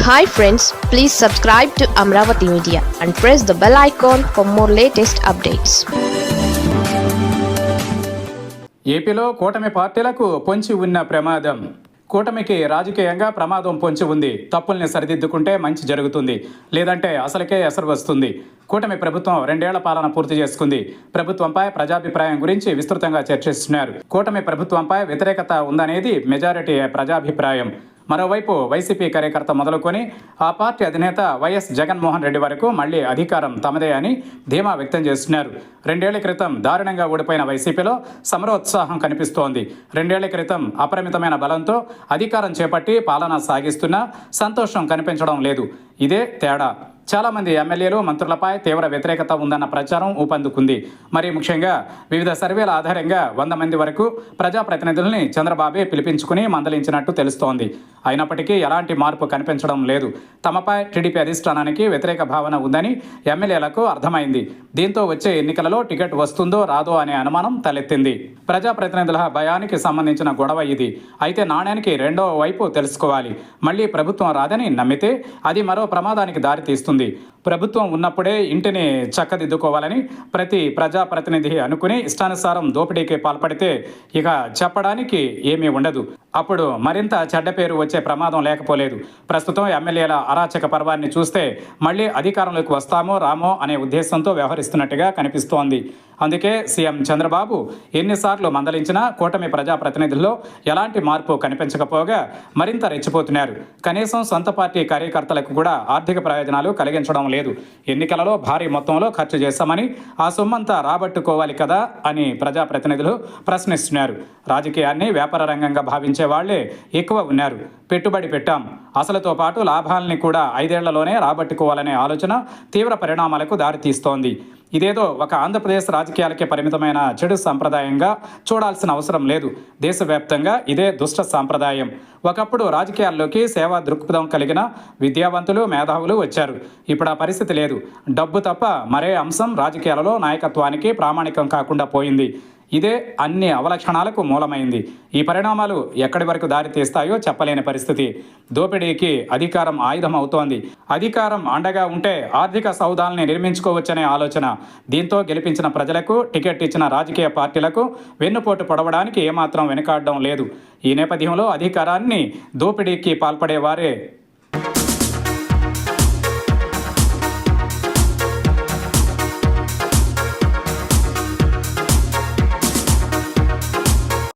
Hi friends, please subscribe to Amravati Media and press the bell icon for more latest updates. ఏపీలో కూటమి పార్టీలకు పొంచి ఉన్న ప్రమాదం. కూటమికి రాజకీయంగా ప్రమాదం పొంచి ఉంది. తప్పుల్ని సరిదిద్దుకుంటే మంచి జరుగుతుంది, లేదంటే అసలుకే ఎసరు వస్తుంది. కూటమి ప్రభుత్వం 2 ఏళ్ల పాలన పూర్తి చేసుకుంది. ప్రభుత్వంపై ప్రజాభిప్రాయం గురించి విస్తృతంగా చర్చిస్తున్నారు. కూటమి ప్రభుత్వంపై వ్యతిరేకత ఉందనేది మెజారిటీ ప్రజాభిప్రాయం. మరోవైపు వైసీపీ కార్యకర్త మొదలుకొని ఆ పార్టీ అధినేత వైఎస్ జగన్మోహన్ రెడ్డి వరకు మళ్లీ అధికారం తమదే అని ధీమా వ్యక్తం చేస్తున్నారు. 2 ఏళ్ల క్రితం దారుణంగా ఓడిపోయిన వైసీపీలో సమరోత్సాహం కనిపిస్తోంది. 2 ఏళ్ల క్రితం అపరిమితమైన బలంతో అధికారం చేపట్టి పాలన సాగిస్తున్నా సంతోషం కనిపించడం లేదు. ఇదే తేడా. చాలామంది ఎమ్మెల్యేలు, మంత్రులపై తీవ్ర వ్యతిరేకత ఉందన్న ప్రచారం ఊపందుకుంది. మరి ముఖ్యంగా వివిధ సర్వేల ఆధారంగా 100 మంది వరకు ప్రజాప్రతినిధుల్ని చంద్రబాబే పిలిపించుకుని మందలించినట్టు తెలుస్తోంది. అయినప్పటికీ ఎలాంటి మార్పు కనిపించడం లేదు. తమపై టీడీపీ అధిష్టానానికి వ్యతిరేక భావన ఉందని ఎమ్మెల్యేలకు అర్థమైంది. దీంతో వచ్చే ఎన్నికలలో టికెట్ వస్తుందో రాదో అనే అనుమానం తలెత్తింది. ప్రజాప్రతినిధుల భయానికి సంబంధించిన గొడవ ఇది. అయితే నాణ్యానికి రెండో వైపు తెలుసుకోవాలి. మళ్లీ ప్రభుత్వం రాదని నమ్మితే అది మరో ప్రమాదానికి దారితీస్తుంది. ప్రభుత్వం ఉన్నప్పుడే ఇంటిని చక్కదిద్దుకోవాలని ప్రతి ప్రజాప్రతినిధి అనుకుని ఇష్టానుసారం దోపిడీకి పాల్పడితే ఇక చెప్పడానికి ఏమీ ఉండదు. అప్పుడు మరింత చెడ్డ పేరు వచ్చే ప్రమాదం లేకపోలేదు. ప్రస్తుతం ఎమ్మెల్యేల అరాచక పర్వాన్ని చూస్తే మళ్లీ అధికారంలోకి వస్తామో రామో అనే ఉద్దేశంతో వ్యవహరిస్తున్నట్టుగా కనిపిస్తోంది. అందుకే సీఎం చంద్రబాబు ఎన్నిసార్లు మందలించినా కూటమి ప్రజాప్రతినిధుల్లో ఎలాంటి మార్పు కనిపించకపోగా మరింత రెచ్చిపోతున్నారు. కనీసం సొంత పార్టీ కార్యకర్తలకు కూడా ఆర్థిక ప్రయోజనాలు కలిగించడం లేదు. ఎన్నికలలో భారీ మొత్తంలో ఖర్చు చేశామని ఆ సొమ్మంతా రాబట్టుకోవాలి కదా అని ప్రజాప్రతినిధులు ప్రశ్నిస్తున్నారు. రాజకీయాన్ని వ్యాపార రంగంగా భావించే వాళ్లే ఎక్కువ ఉన్నారు. పెట్టుబడి పెట్టాం, అసలుతో పాటు లాభాలని కూడా 5 ఏళ్లలోనే రాబట్టుకోవాలనే ఆలోచన తీవ్ర పరిణామాలకు దారితీస్తోంది. ఇదేదో ఒక ఆంధ్రప్రదేశ్ రాజకీయాలకే పరిమితమైన చెడు సంప్రదాయంగా చూడాల్సిన అవసరం లేదు. దేశవ్యాప్తంగా ఇదే దుష్ట సాంప్రదాయం. ఒకప్పుడు రాజకీయాల్లోకి సేవా దృక్పథం కలిగిన విద్యావంతులు, మేధావులు వచ్చారు. ఇప్పుడు ఆ పరిస్థితి లేదు. డబ్బు తప్ప మరే అంశం రాజకీయాలలో నాయకత్వానికి ప్రామాణికం కాకుండా పోయింది. ఇదే అన్ని అవలక్షణాలకు మూలమైంది. ఈ పరిణామాలు ఎక్కడి వరకు దారి తీస్తాయో చెప్పలేని పరిస్థితి. దోపిడీకి అధికారం ఆయుధం అవుతోంది. అధికారం అండగా ఉంటే ఆర్థిక సౌధాల్ని నిర్మించుకోవచ్చనే ఆలోచన. దీంతో గెలిపించిన ప్రజలకు, టికెట్ ఇచ్చిన రాజకీయ పార్టీలకు వెన్నుపోటు పొడవడానికి ఏమాత్రం వెనుకాడడం లేదు. ఈ నేపథ్యంలో అధికారాన్ని దోపిడీకి పాల్పడే వారే